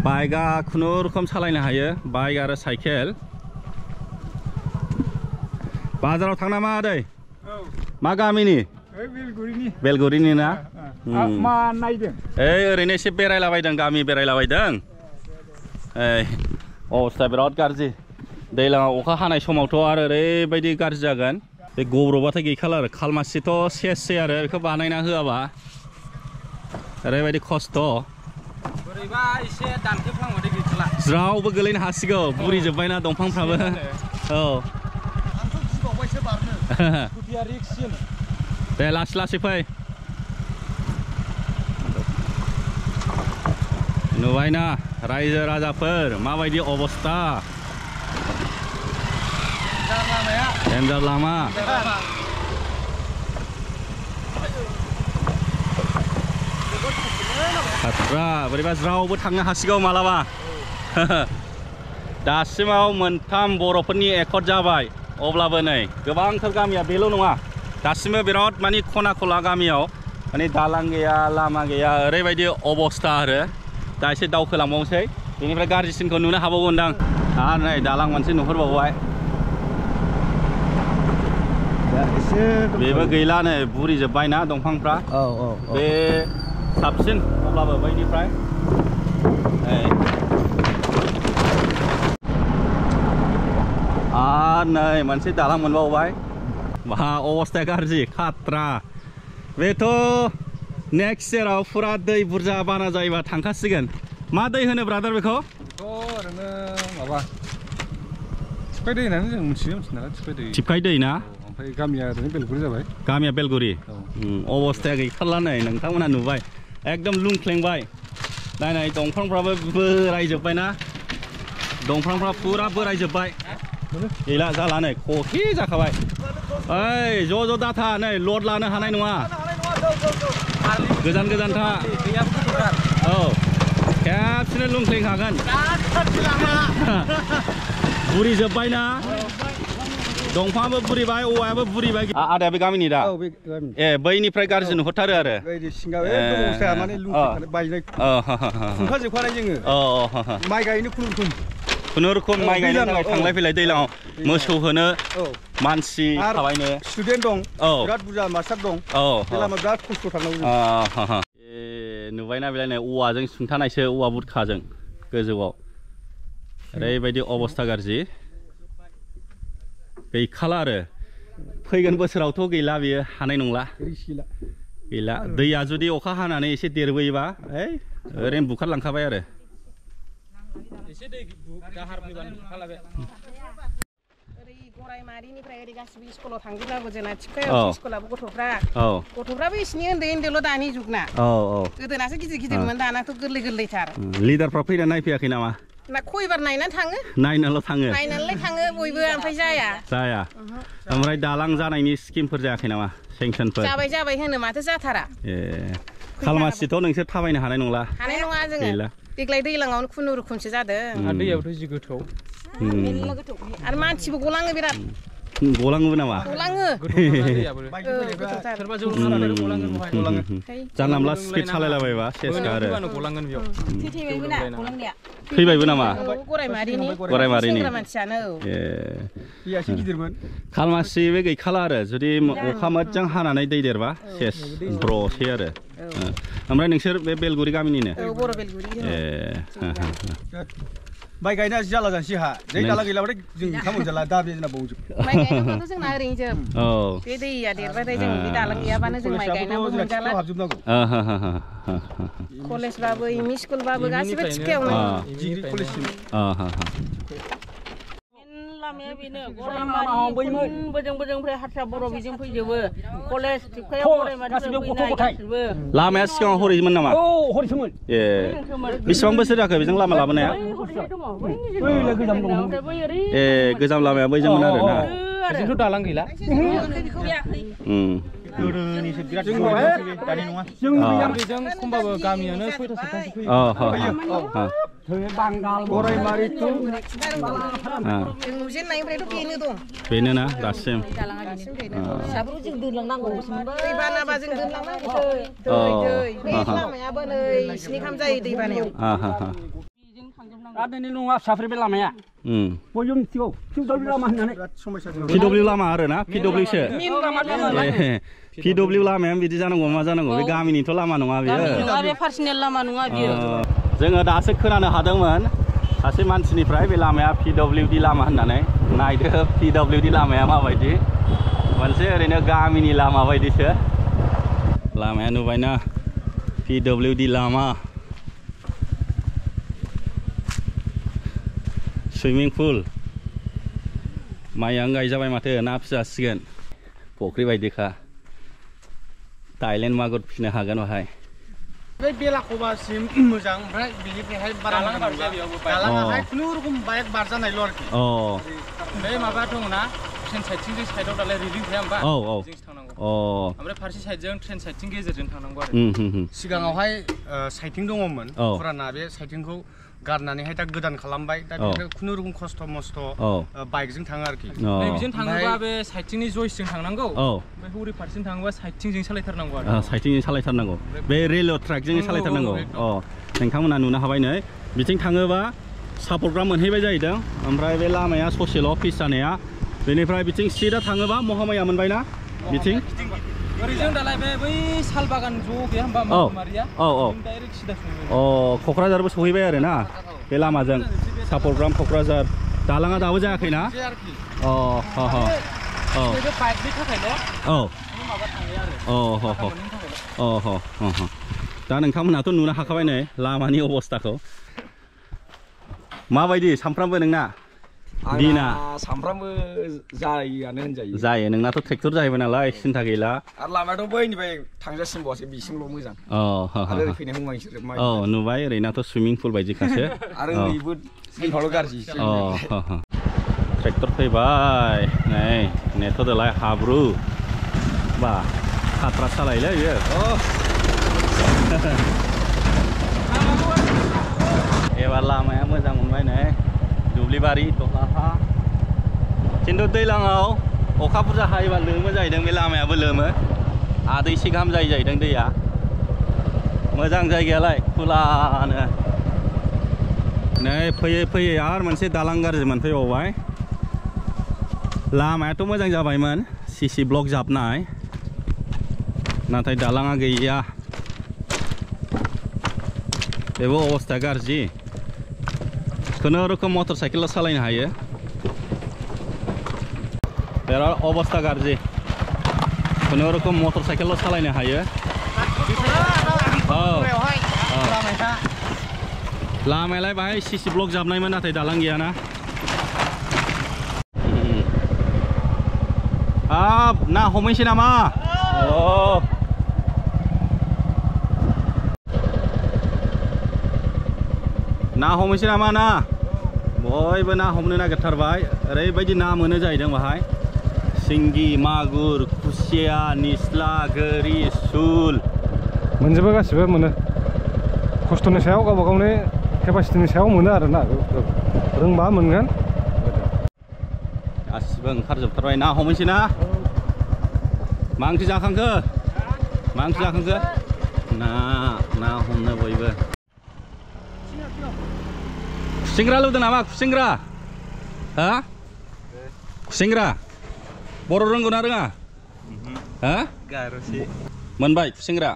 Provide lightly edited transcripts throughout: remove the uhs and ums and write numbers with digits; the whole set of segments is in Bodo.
बाइकआ खुनुरुखुम सालायनो हायो बाइक आरो साइकेल बाजाराव थांना मा आदै मा गामिनि बेलगुरिनि ना मा नायदों ओरैनो एसे बेरायलाबायदों गामि बेरायलाबायदों अबस्था बिराद गाज्रि दैज्लाङाव अखा हानाय समावथ' आरो ओरैबायदि गाज्रि जागोन बे गब्र'बाथाय गैखाला आरो खालमासिथ' सेससै आरो बेखौ बानायना होआबा ओरैबायदि खस्थ' बोरैबा एसे दानखेफ्लांबाथाय गैथारला ज्रावबो गोलैनो हासिगौ बुरि जोब्बायना दंफांफ्राबो औ आंथ' गिबावबायसो बारनो स्कुटिया रिक्ससिन दे लासै लासै फै नुबायना रायजो राजाफोर माबायदि अबस्था डेन्जार लामा खाथ्रा बोरैबा ज्रावबो थांनो हासिगौ मालाबा दासिमाव मोनथाम बर'फोरनि एकर्ड जाबाय अब्लाबो नै गोबांथार गामिया बेल' नङा दासिमबो बिराद माने खना खनला गामियाव माने दालां गैया लामा गैया ओरैबायदि अबस्था आरो दा एसे दावखोलांबावनोसै बेनिफ्राय गाज्रिसिनखौ नुनो हाबावगोनदां आरो नै दालां मोनसे नुहुरबावबाय बेबो गैला नै बुरि जोब्बायना दंफांफ्रा बे साबसिन अब्लाबो बैनिफ्राय आरो नै मोनसे दालां मोनबावबाय मा अबस्थाया गाज्रि खात्रा बेथ' नेक्स्ट इयाराव फुरा दै बुरजा बाना जायोबा थांखासिगोन मा दै होनो ब्रादार बेखौ ओरैनो माबा थिफाय दै होननानै जों मिथियो नालाय थिफाय दै ना ओमफ्राय गामिया ओरैनो बेलगुरि जाबाय गामिया बेलगुरि अबस्थाया गैथारला नै नोंथांमोना नुबाय एकदम लुंख्लेंबाय नायनाय दंफांफ्राबो बोरायजोब्बायना दंफांफ्रा फुरा बोरायजोब्बाय गैला जाला नै खखि जाखाबाय ओइ ज' दाथा नै लड लानो हानाय नङा गोजान गोजान था औ खेबसेनो लुंख्लेंखागोन बुरि जोब्बायना दंफाङाबो बुरिबाय औवायाबो बुरिबाय आदाया बे गामिनि दा ए बैनिफ्राय गाज्रि नुहुरथारो आरो माइ गायनो खुनुरुखुम माइ गायनो थाखाय थांलाय फैलाय दैज्लाङाव मोसौ होनो मानसि थाबायनो स्टुडेन्ट दं बिराद बुरजा मास्टार दं लामा बिराद खस्थ' थांनांगौ नुबायना बेलाय औवाजों सुंथानायसो औवा बुरखाजों गोजौआव ओरैबायदि अबस्था गाज्रि गैखाला आरो फैगोन बोसोरावथ' गैला बियो हानाय नंला गैला दैया जुदि अखा हानानै एसे देरबोयोबा ओरैनो बुखारलांखाबाय आरो एसे दै दाहार फैबानो बुखारलाबाय ओरै गरायमारिनिफ्राय ओरै गासिबो स्कुलाव थांजोबनांगौ जोंना थिफायाव स्कुलाबो गथ'फ्राबो इसिनि उन्दैल' दानि जुगना गोदोनासो गिदिर गिदिरमोन दानाथ' गोरलै गोरलैथार लिडारफ्रा फैना नायफैयाखै नामा ना खयबार नायनानै थाङो नायनानैल' थाङो बयबो ओमफ्राय जाया ओमफ्राय दालां जानायनि स्किमफोर जायाखै नामा सेंसनफोर जाबाय होनो माथो जाथारा खालमासिथ' नोंसोर थाबायनो हानाय नङा जोङो देग्लाय दैज्लाङावनो खुनुरुखुमसो जादों दैयाबोथ' जि गोथौ आरो मानसिबो गलाङो बिराद गलाङोबो नामा जानला मोनला स्पिड सालायलाबायबा सेसखा आरो थैबायबो नामा गरायमारिनि खालमासि बे गैखाला आरो जुदि अखा मोजां हानानै दै देरबा सेस ब्र'सै आरो ओमफ्राय नोंसोर बे बेलगुरि गामिनिनो माइ गायना जाला जानोसै हा दै दाला गैलाबाथाय जों ओंखाम मोनजाला दा बे जोंना बावजोब माइ गायनांगौथ' जोंना ओरैनो जोब बे दैया देरबाथाय जों बे दालां गैयाबानो जों माइ गायनांगौ मोनजाला कलेजबाबो एमइ स्कुलबाबो गासिबो थिखायावनो लामाया बेनो बोजोंनिफ्राय हारसा बर' बेजों फैजोबो कलेज थिखायाव लामाया सिगाङाव हरैमोन नामा हरैसोमोन बेसेबां बोसोर जाखो बेजों लामा लाबोनाया गोजाम लामाया बैजोंमोन आरो ना जोंथ' दालां गैला गोदोनिसो बिराद दानि नङा जों खमबाबो गामियानो 6टा 7टासो फैयो बांगाल गरायमारि जों नुजेननायनिफ्रायथ' बेनो दं बेनो ना दासिम फिसाफोरखौ जों दोनलांनांगौ दै बानाबा जों दोनलांनांगौ दै लामायाबो नै 7 खाम जायो दै बानायाव आरो नै नङा साफ्रि बे लामाया बयजों मिथिगौ PW लामा होननानै PW लामा आरो ना PW सो PW लामाया बिदि जानांगौ मा जानांगौ बे गामिनिथ' लामा नङा बेयो बे पार्सनेल लामा नङा बियो जोङो दासो खोनानो हादोंमोन सासे मानसिनिफ्राय बे लामाया PWD लामा होननानै नायदो PWD लामाया माबायदि मोनसे ओरैनो गामिनि लामा बायदिसो लामाया नुबायना PWD लामा सुइमिं पुल माइयां गायजाबाय माथो ना फिसिगोन फुख्रि बायदिखा थाइलेण्ड मागुर फिसिनो हागोन बाहाय बे बेलाखबासिम मोजां ओमफ्राय बेनिफ्रायहाय बारा दालाङाहाय खुनुरुखुम बाइक बारजानायल' आरोखि बे माबा दङना ट्रेन साइडथिं जों साइडआव दालाय रिलिं थाया होमबा जोंसो थांनांगौ ओमफ्राय फारसे साइडजों ट्रेन साइडथिं गेजेरजों थांनांगौ आरो सिगाङावहाय साइटिं दङमोन फुराना बे साइटिंखौ गारनानैहाय दा गोदान खालामबाय दा बेनिफ्राय खुनुरुखुम खस्थ' मस्थ' बाइकजों थाङो आरोखि बेजों थाङोबा बे साइडथिंनि जयसजों थांनांगौ ओमफ्य हरै फारसेजों थाङोबा साइडथिंजों सालायथारनांगौ आरो साइडथिंजों सालायथारनांगौ बे रेलवे ट्रेकजों सालायथारनांगौ नोंथांमोना नुनो हाबाय नै बिथिं थाङोबा सापर्टग्रा मोनहैबाय जाहैदों ओमफ्राय बे लामाया ससेल' फिस जानाया बेनिफ्राय बिथिं सिदा थाङोबा महामाया मोनबायना बिथिं ओरैजों दालाय बै साल बागान ज' गैया होमबा मारिया डाइरेक्ट सिदा सहैबाय क'क्राझारबो सहैबाय आरो ना बे लामाजों सापर्टग्राम क'क्राझार दालाङा दाबो जायाखैना बाइकनि थाखायल' दा नोंथांमोनहाथ' नुनो हाखाबाय नै लामानि अबस्थाखौ माबायदि सामफ्रामबो नोंना दिना सामफ्रामबो जायोआनो होनजायो जायो नोंनाथ' ट्रेक्टर जाहैबाय नालाय सिन्था गैला आरो लामायाथ' बैनिफ्राय थांजासिमबावसो बिसिमल' मोजां आरो ओरै फैनाय बुंबाय नुबाय ओरैनाथ' सुइमिं पुल बायदिखासो आरो ओरैबो जोंनावल' गाज्रि ट्रेक्टर फैबाय नै नेथ'दोलाय हाब्रु बा खाट्रा सालायलै बियो एबार लामाया मोजां मोनबाय नै दुब्लिबारि दहलाहा खिन्थु दैज्लाङाव अखा बुरजा हायोबा लोमो जाहैदों बे लामायाबो लोमो आदैसे गाहाम जायो जाहैदों दैया मोजां जायगायालाय खुलानो नै फैयै फैयै आरो मोनसे दालां गाज्रि मोनफैबावबाय लामायाथ' मोजां जाबायमोन सिसि ब्लक जाबनाय नाथाय दालाङा गैया बेबो अबस्था गाज्रि खुनुरुखुम मटर साइकेल सालायनो हायो बिराद अबस्था गाज्रि खुनुरुखुम मटर साइकेल सालायनो हायो लामायालाय बाहाय सिसि ब्लक जाबनायमोन नाथाय दालां गैयाना ना हमहैसै नामा ना हमहैसै नामा ना बयबो ना हमनो नागिरथारबाय ओरैबायदि ना मोनो जाहैदों बाहाय सिंगि मागुर खुसिया निस्ला गोरि सुल मोनजोबो गासिबो मोनो खस्थ'नि सायाव गावबा गावनि केपासिटिनि सायाव मोनो आरोना रोंबा मोनगोन गासिबो ओंखारजोबथारबाय ना हमहैसै ना मा ओंख्रि जाखांखो ना हमनो बयबो खुसेंग्रा लुदों नामा खुसेंग्रा खुसेंग्रा बर' रोंगौ ना रोङा मोनबाय खुसेंग्रा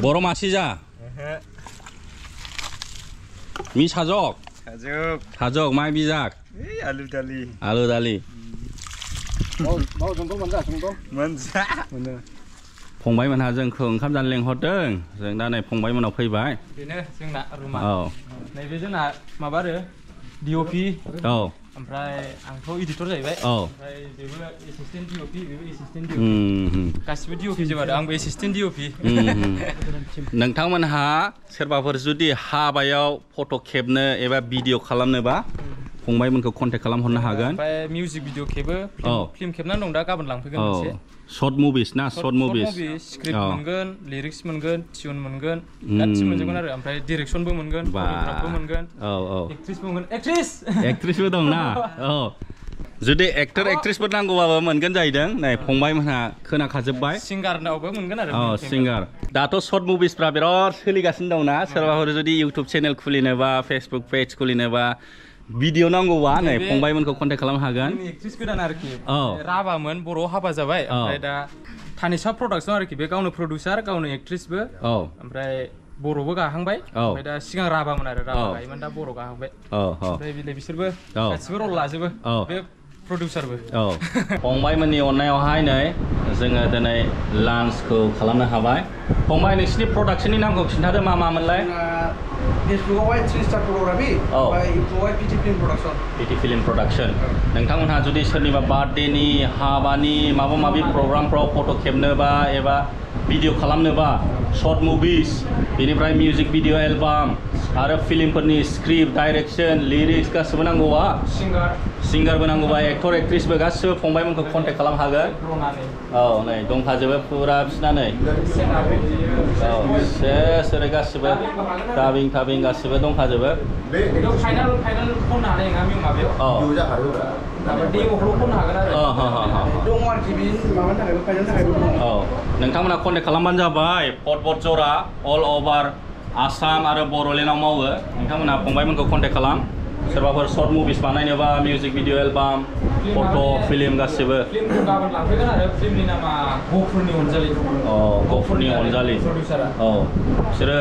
बर' मासे जा mi sajok mai bijak alu dali mau contoh mana contoh फंबायमोनहा जोंखौ ओंखाम जानो लेंहरदों जों दा नै फंबायमोनाव फैबाय बेनो जोंना रुमा नैबे जोंना माबा आरो डिअपि ओमफ्राय आंथ' एडिटर जाहैबाय ओमफ्राय बेबो एसिस्टेन्ट डिअपि बेबो एसिस्टेन्ट डिअपि गासिबो डिअपि जोब आरो आंबो एसिस्टेन्ट डिअपि नोंथांमोनहा सोरबाफोर जुदि हाबायाव फट' खेबनो एबा भिडिअ खालामनोबा फंबायमोनखौ कन्टेक्ट खालामहरनो हागोन ओमफ्राय मिउजिक भिडिअ खेबो फिल्म खेबनानै दं दा गाबोन लांफैगोन मोनसे शर्ट मुभिस ना शर्ट मुभिस स्क्रिप्ट मोनगोन लिरिक्स मोनगोन टिउन मोनगोन गासिबो मोनजोबगोन आरो ओमफ्राय डिरेक्सनबो मोनगोन फट'ग्राफबो मोनगोन एक्ट्रिसबो मोनगोन एक्ट्रिसबो दं ना जुदि एक्टर एक्ट्रेसफोर नांगौबाबो मोनगोन जाहैदों नै फंबायमोनहा खोनाखाजोब्बाय सिंगारनावबो मोनगोन आरो सिंगार दाथ' सर्ट मुभिसफ्रा बिराद सोलिगासिनो दंना सोरबाफोर जुदि इउटुब चेनेल खुलिनोबा फेसबुक पेज खुलिनोबा भिडिअ नांगौबा नै फंबायमोनखौ कन्टेक्ट खालामनो हागोन एक्ट्रेस गोदान आरोखि राभामोन बर' हाबा जाबाय ओमफ्राय दा थानिसा प्रडाक्सन आरोखि बे गावनो प्रडिउसार गावनो एक्ट्रेसबो ओमफ्राय बर'बो गाहांबाय ओमफ्राय दा सिगां राभामोन आरो राभा गायोमोन दा बर' गाहांबाय ओमफ्राय बिसोरबो गासिबो रल लाजोबो बे प्रडिउसारबो फंबायमोननि अननायावहाय नै जोङो दिनै लान्चखौ खालामनो हाबाय फंबाय नोंसिनि प्रडाक्शननि नामखौ खिन्थादो मा मामोनलाय फेसबुकआवहाय 3 स्टार फट'ग्राफि ओमफ्राय इउटुबावहाय पिटि फिल्म प्रडाक्सन फिल्म प्रडाक्शन नोंथांमोनहा जुदि सोरनिबा बार्थडेनि हाबानि माबा माबि प्रग्रामफ्राव फट' खेबनोबा एबा भिडिअ खालामनोबा शर्ट मुभिस बेनिफ्राय मिउजिक भिडिअ एलबाम आरो फिल्मफोरनि स्क्रिप्ट डाइरेक्शन लिरिक्स गासिबो नांगौबा सिंगारबो नांगौबा एक्टर एक्ट्रेसबो गासिबो फंबायमोनखौ कन्टेक्ट खालामनो हागोन औ नै दंखाजोबो फुरा बिसिना नै औ सेस ओरै गासिबो दाबिं गासिबो दंखाजोबो फाइनाल खननो हानाय नङा माबायाव औ डेम'खौल' खननो हागोन आरो दङ आरोखि बे माबानि थाखायबो फाइनालनि थाखायबो दङ औ नोंथांमोना कन्टेक्ट खालामबानो जाबाय पट जरा अल अभार आसाम आरो बर'लेण्डआव मावो नोंथांमोना फंबायमोनखौ कन्टेक्ट खालाम सोरबाफोर शर्ट मुभिस बानायनोबा मिउजिक भिडिअ एलबाम फट' फिल्म गासिबो फिल्मखौ गाबोन लांफैगोन आरो फिल्मनि नामा गफुरनि अनजालि गफुरनि अनजालि औ बिसोरो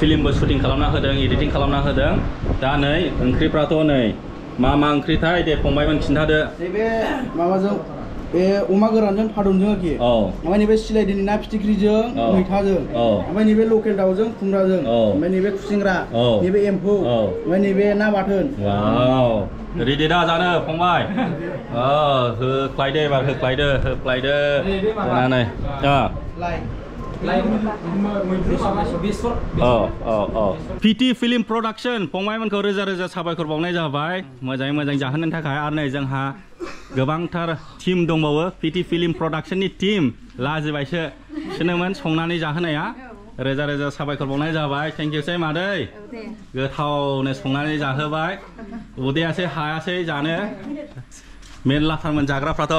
फिल्मबो शुटिं खालामना होदों एडिटिं खालामना होदों दा नै ओंख्रिफ्राथ' नै मा ओंख्रिथाय दे फंबायमोन खिन्थादो नैबे माबाजों बे अमा गोरानजों थादुनजों आरोखि ओमफ्राय नैबे सिलायदिनि ना फिथिख्रिजों मैथाजों ओमफ्राय नैबे लकेल दाउजों खुमब्राजों ओमफ्राय नैबे खुसेंग्रा नैबे एम्फौ ओमफ्राय नैबे ना बाथोन रेडि दा जानो फंबाय होख्लायदो एबार होख्लायदो जानानै पिटि फिल्म प्रडाक्शन फंबायमोनखौ रोजा साबायखर बावनाय जाबाय मोजाङै जाहोननि थाखाय आरो नै जोंहा गोबांथार टीम दंबावो पिटि फिल्म प्रडाक्शननि टीम लाजिबायसो बिसोरनोमोन संनानै जाहोनाया रोजा साबायखर बावनाय जाबाय थेंक इउ सै मादै गोथावनो संनानै जाहोबाय उदैयासो हायासै जानो मेरलाथारमोन जाग्राफ्राथ'